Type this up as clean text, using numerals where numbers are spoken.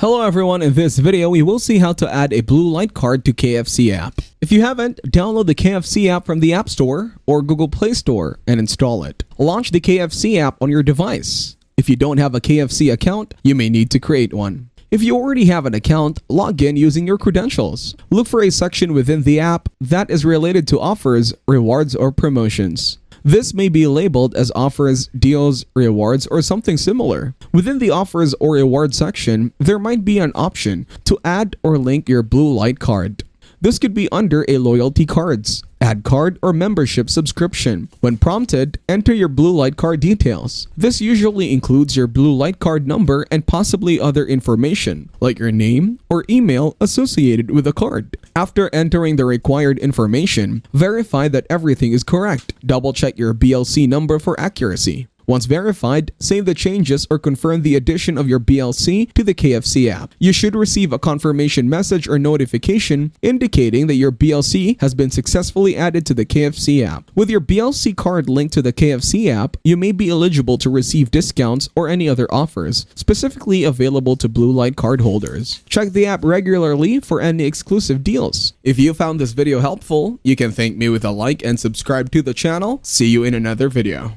Hello everyone, in this video we will see how to add a blue light card to KFC app. If you haven't, download the KFC app from the App Store or Google Play Store and install it. Launch the KFC app on your device. If you don't have a KFC account, you may need to create one. If you already have an account, log in using your credentials. Look for a section within the app that is related to offers, rewards, or promotions. This may be labeled as offers, deals, rewards, or something similar. Within the offers or reward section, there might be an option to add or link your blue light card. This could be under a loyalty cards, add card, or membership subscription. When prompted, enter your blue light card details. This usually includes your blue light card number and possibly other information, like your name or email associated with the card. After entering the required information, verify that everything is correct. Double-check your BLC number for accuracy. Once verified, save the changes or confirm the addition of your BLC to the KFC app. You should receive a confirmation message or notification indicating that your BLC has been successfully added to the KFC app. With your BLC card linked to the KFC app, you may be eligible to receive discounts or any other offers, specifically available to blue light card holders. Check the app regularly for any exclusive deals. If you found this video helpful, you can thank me with a like and subscribe to the channel. See you in another video.